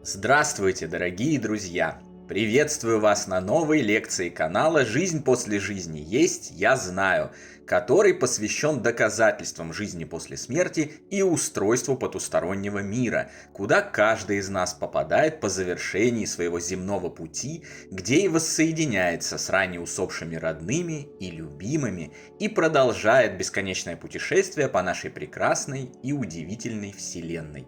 Здравствуйте, дорогие друзья! Приветствую вас на новой лекции канала «Жизнь после жизни есть, я знаю», который посвящен доказательствам жизни после смерти и устройству потустороннего мира, куда каждый из нас попадает по завершении своего земного пути, где и воссоединяется с ранее усопшими родными и любимыми и продолжает бесконечное путешествие по нашей прекрасной и удивительной Вселенной.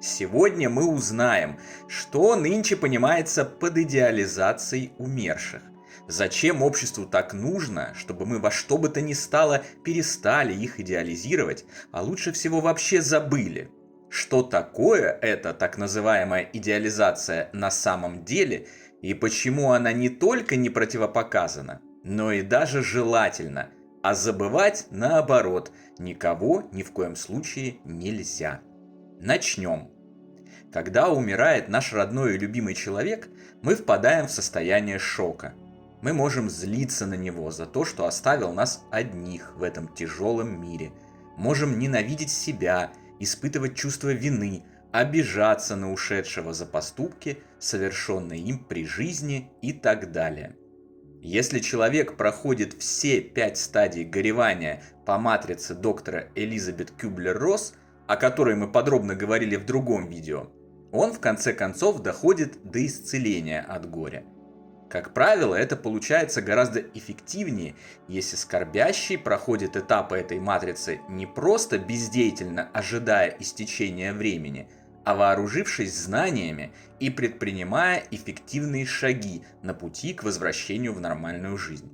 Сегодня мы узнаем, что нынче понимается под идеализацией умерших. Зачем обществу так нужно, чтобы мы во что бы то ни стало перестали их идеализировать, а лучше всего вообще забыли? Что такое эта так называемая идеализация на самом деле и почему она не только не противопоказана, но и даже желательна, а забывать наоборот никого ни в коем случае нельзя. Начнем. Когда умирает наш родной и любимый человек, мы впадаем в состояние шока. Мы можем злиться на него за то, что оставил нас одних в этом тяжелом мире. Можем ненавидеть себя, испытывать чувство вины, обижаться на ушедшего за поступки, совершенные им при жизни и так далее. Если человек проходит все 5 стадий горевания по матрице доктора Элизабет Кюблер-Росс, о которой мы подробно говорили в другом видео, он в конце концов доходит до исцеления от горя. Как правило, это получается гораздо эффективнее, если скорбящий проходит этапы этой матрицы не просто бездеятельно ожидая истечения времени, а вооружившись знаниями и предпринимая эффективные шаги на пути к возвращению в нормальную жизнь.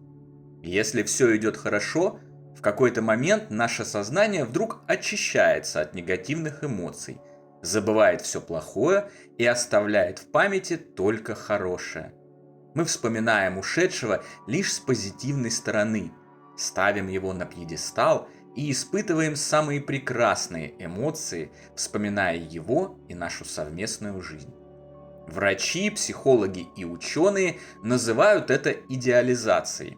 Если все идет хорошо, в какой-то момент наше сознание вдруг очищается от негативных эмоций, забывает все плохое и оставляет в памяти только хорошее. Мы вспоминаем ушедшего лишь с позитивной стороны, ставим его на пьедестал и испытываем самые прекрасные эмоции, вспоминая его и нашу совместную жизнь. Врачи, психологи и ученые называют это идеализацией.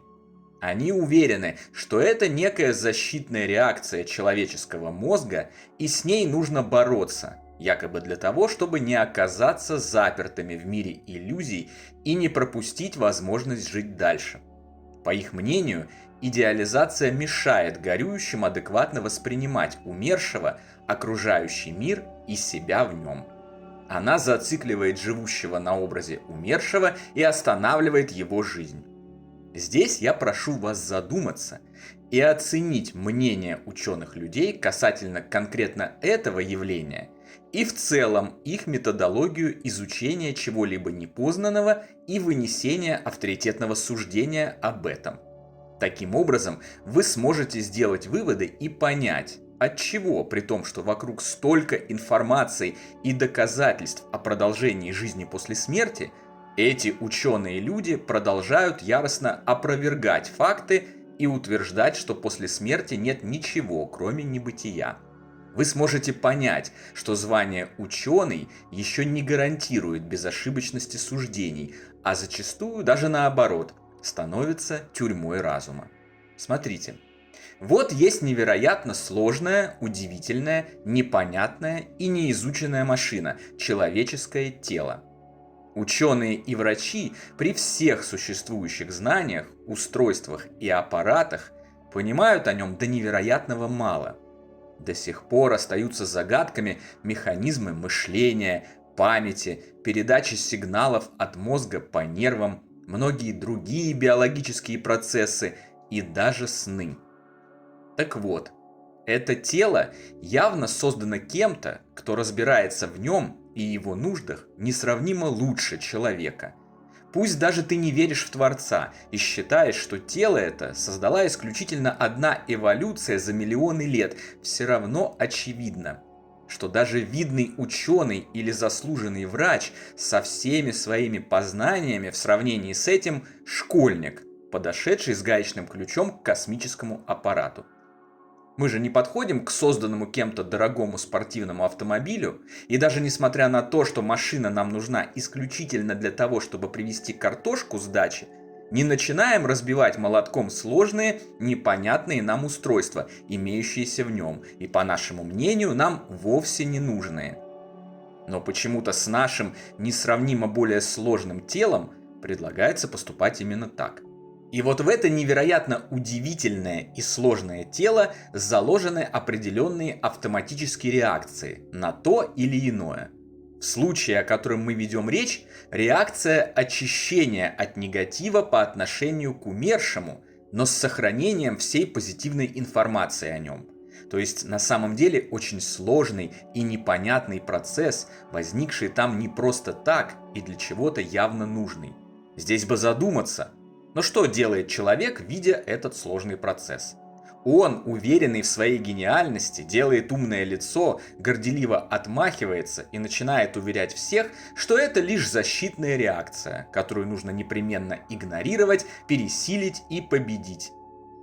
Они уверены, что это некая защитная реакция человеческого мозга, и с ней нужно бороться, якобы для того, чтобы не оказаться запертыми в мире иллюзий и не пропустить возможность жить дальше. По их мнению, идеализация мешает горюющим адекватно воспринимать умершего, окружающий мир и себя в нем. Она зацикливает живущего на образе умершего и останавливает его жизнь. Здесь я прошу вас задуматься и оценить мнение ученых людей касательно конкретно этого явления и в целом их методологию изучения чего-либо непознанного и вынесения авторитетного суждения об этом. Таким образом, вы сможете сделать выводы и понять, отчего, при том, что вокруг столько информации и доказательств о продолжении жизни после смерти, эти ученые люди продолжают яростно опровергать факты и утверждать, что после смерти нет ничего, кроме небытия. Вы сможете понять, что звание ученый еще не гарантирует безошибочности суждений, а зачастую даже наоборот, становится тюрьмой разума. Смотрите. Вот есть невероятно сложная, удивительная, непонятная и неизученная машина – человеческое тело. Ученые и врачи при всех существующих знаниях, устройствах и аппаратах понимают о нем до невероятного мало. До сих пор остаются загадками механизмы мышления, памяти, передачи сигналов от мозга по нервам, многие другие биологические процессы и даже сны. Так вот, это тело явно создано кем-то, кто разбирается в нем и его нуждах несравнимо лучше человека. Пусть даже ты не веришь в Творца и считаешь, что тело это создала исключительно одна эволюция за миллионы лет, все равно очевидно, что даже видный ученый или заслуженный врач со всеми своими познаниями в сравнении с этим школьник, подошедший с гаечным ключом к космическому аппарату. Мы же не подходим к созданному кем-то дорогому спортивному автомобилю, и даже несмотря на то, что машина нам нужна исключительно для того, чтобы привезти картошку с дачи, не начинаем разбивать молотком сложные, непонятные нам устройства, имеющиеся в нем, и, по нашему мнению, нам вовсе не нужные. Но почему-то с нашим несравнимо более сложным телом предлагается поступать именно так. И вот в это невероятно удивительное и сложное тело заложены определенные автоматические реакции на то или иное. В случае, о котором мы ведем речь, реакция очищения от негатива по отношению к умершему, но с сохранением всей позитивной информации о нем. То есть на самом деле очень сложный и непонятный процесс, возникший там не просто так и для чего-то явно нужный. Здесь бы задуматься, но что делает человек, видя этот сложный процесс? Он, уверенный в своей гениальности, делает умное лицо, горделиво отмахивается и начинает уверять всех, что это лишь защитная реакция, которую нужно непременно игнорировать, пересилить и победить.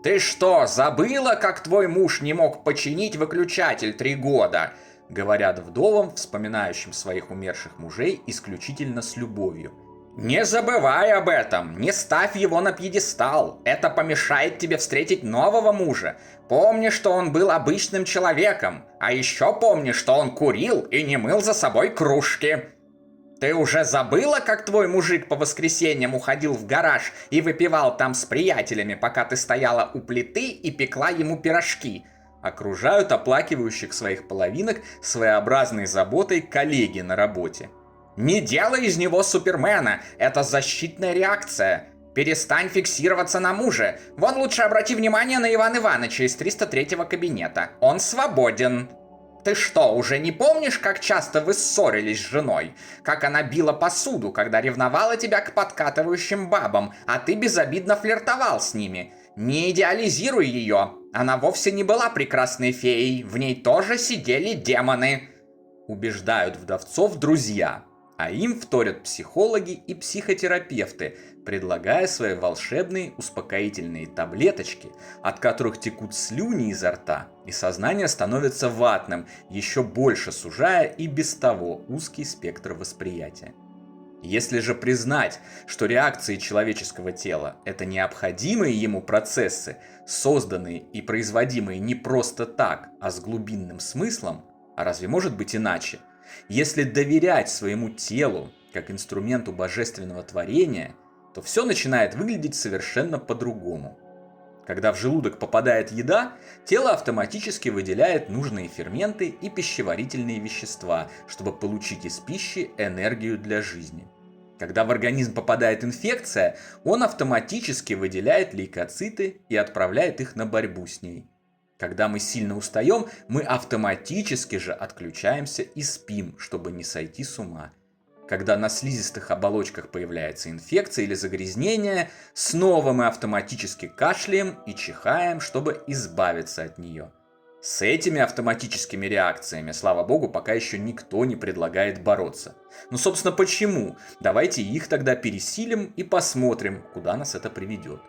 «Ты что, забыла, как твой муж не мог починить выключатель 3 года?» Говорят вдовам, вспоминающим своих умерших мужей исключительно с любовью. «Не забывай об этом, не ставь его на пьедестал, это помешает тебе встретить нового мужа. Помни, что он был обычным человеком, а еще помни, что он курил и не мыл за собой кружки. Ты уже забыла, как твой мужик по воскресеньям уходил в гараж и выпивал там с приятелями, пока ты стояла у плиты и пекла ему пирожки?» Окружают оплакивающих своих половинок своеобразной заботой коллеги на работе. «Не делай из него супермена, это защитная реакция. Перестань фиксироваться на муже. Вон лучше обрати внимание на Ивана Ивановича из 303-го кабинета. Он свободен. Ты что, уже не помнишь, как часто вы ссорились с женой? Как она била посуду, когда ревновала тебя к подкатывающим бабам, а ты безобидно флиртовал с ними? Не идеализируй ее. Она вовсе не была прекрасной феей, в ней тоже сидели демоны». Убеждают вдовцов друзья. А им вторят психологи и психотерапевты, предлагая свои волшебные успокоительные таблеточки, от которых текут слюни изо рта, и сознание становится ватным, еще больше сужая и без того узкий спектр восприятия. Если же признать, что реакции человеческого тела – это необходимые ему процессы, созданные и производимые не просто так, а с глубинным смыслом, а разве может быть иначе? Если доверять своему телу как инструменту божественного творения, то все начинает выглядеть совершенно по-другому. Когда в желудок попадает еда, тело автоматически выделяет нужные ферменты и пищеварительные вещества, чтобы получить из пищи энергию для жизни. Когда в организм попадает инфекция, он автоматически выделяет лейкоциты и отправляет их на борьбу с ней. Когда мы сильно устаем, мы автоматически же отключаемся и спим, чтобы не сойти с ума. Когда на слизистых оболочках появляется инфекция или загрязнение, снова мы автоматически кашляем и чихаем, чтобы избавиться от нее. С этими автоматическими реакциями, слава богу, пока еще никто не предлагает бороться. Ну, собственно, почему? Давайте их тогда пересилим и посмотрим, куда нас это приведет.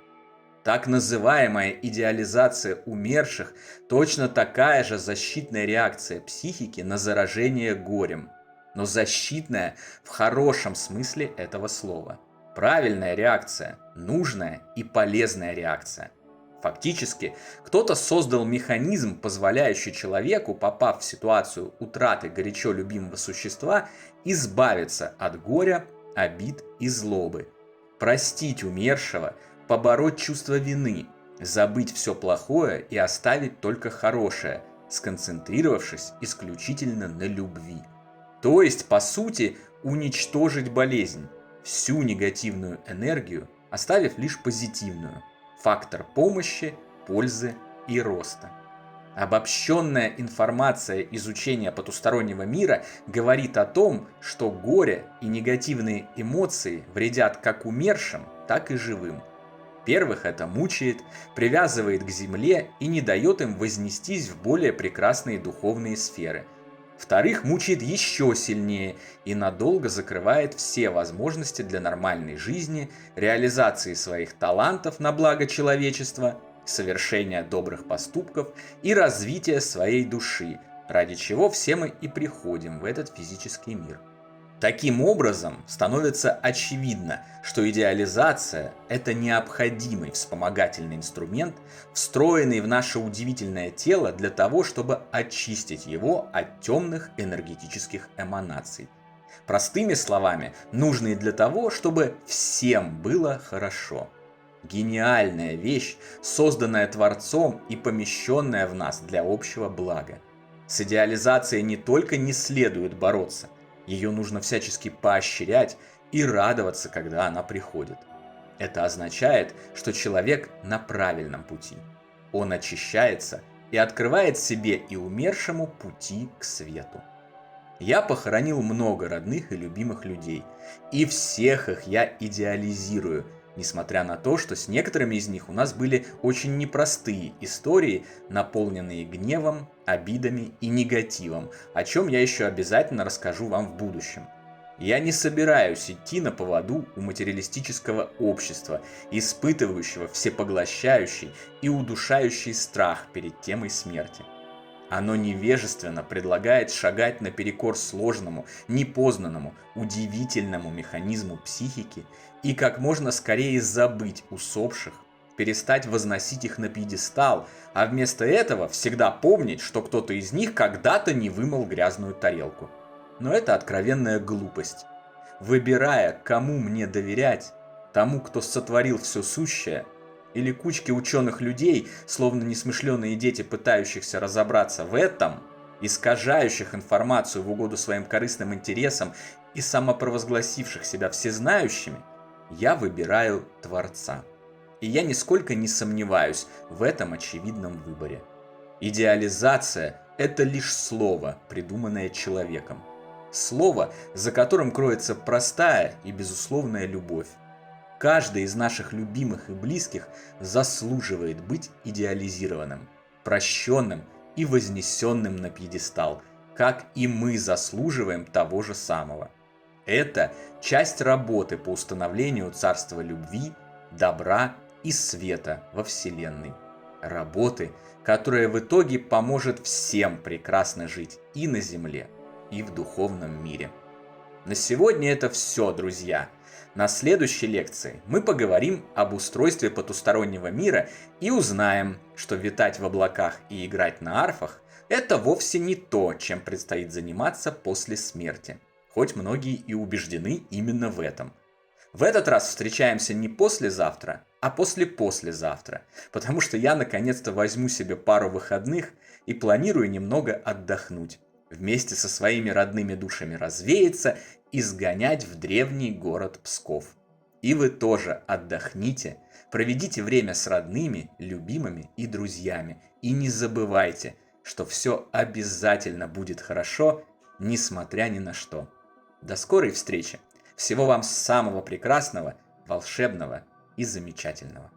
Так называемая идеализация умерших – точно такая же защитная реакция психики на заражение горем. Но защитная в хорошем смысле этого слова. Правильная реакция, нужная и полезная реакция. Фактически, кто-то создал механизм, позволяющий человеку, попав в ситуацию утраты горячо любимого существа, избавиться от горя, обид и злобы. Простить умершего, побороть чувство вины, забыть все плохое и оставить только хорошее, сконцентрировавшись исключительно на любви. То есть, по сути, уничтожить болезнь, всю негативную энергию, оставив лишь позитивную, фактор помощи, пользы и роста. Обобщенная информация изучения потустороннего мира говорит о том, что горе и негативные эмоции вредят как умершим, так и живым. Первых это мучает, привязывает к земле и не дает им вознестись в более прекрасные духовные сферы. Вторых мучает еще сильнее и надолго закрывает все возможности для нормальной жизни, реализации своих талантов на благо человечества, совершения добрых поступков и развития своей души, ради чего все мы и приходим в этот физический мир. Таким образом, становится очевидно, что идеализация – это необходимый вспомогательный инструмент, встроенный в наше удивительное тело для того, чтобы очистить его от темных энергетических эманаций. Простыми словами, нужный для того, чтобы всем было хорошо. Гениальная вещь, созданная Творцом и помещенная в нас для общего блага. С идеализацией не только не следует бороться, ее нужно всячески поощрять и радоваться, когда она приходит. Это означает, что человек на правильном пути. Он очищается и открывает себе и умершему пути к свету. Я похоронил много родных и любимых людей, и всех их я идеализирую, несмотря на то, что с некоторыми из них у нас были очень непростые истории, наполненные гневом, обидами и негативом, о чем я еще обязательно расскажу вам в будущем. Я не собираюсь идти на поводу у материалистического общества, испытывающего всепоглощающий и удушающий страх перед темой смерти. Оно невежественно предлагает шагать наперекор сложному, непознанному, удивительному механизму психики и как можно скорее забыть усопших, перестать возносить их на пьедестал, а вместо этого всегда помнить, что кто-то из них когда-то не вымыл грязную тарелку. Но это откровенная глупость. Выбирая, кому мне доверять, тому, кто сотворил все сущее, или кучки ученых людей, словно несмышленые дети, пытающихся разобраться в этом, искажающих информацию в угоду своим корыстным интересам и самопровозгласивших себя всезнающими, я выбираю Творца. И я нисколько не сомневаюсь в этом очевидном выборе. Идеализация – это лишь слово, придуманное человеком. Слово, за которым кроется простая и безусловная любовь. Каждый из наших любимых и близких заслуживает быть идеализированным, прощенным и вознесенным на пьедестал, как и мы заслуживаем того же самого. Это часть работы по установлению царства любви, добра и света во Вселенной. Работы, которая в итоге поможет всем прекрасно жить и на Земле, и в духовном мире. На сегодня это все, друзья. На следующей лекции мы поговорим об устройстве потустороннего мира и узнаем, что витать в облаках и играть на арфах – это вовсе не то, чем предстоит заниматься после смерти, хоть многие и убеждены именно в этом. В этот раз встречаемся не послезавтра, а послезавтра, потому что я наконец-то возьму себе пару выходных и планирую немного отдохнуть, вместе со своими родными душами развеяться и сгонять в древний город Псков. И вы тоже отдохните, проведите время с родными, любимыми и друзьями. И не забывайте, что все обязательно будет хорошо, несмотря ни на что. До скорой встречи! Всего вам самого прекрасного, волшебного и замечательного!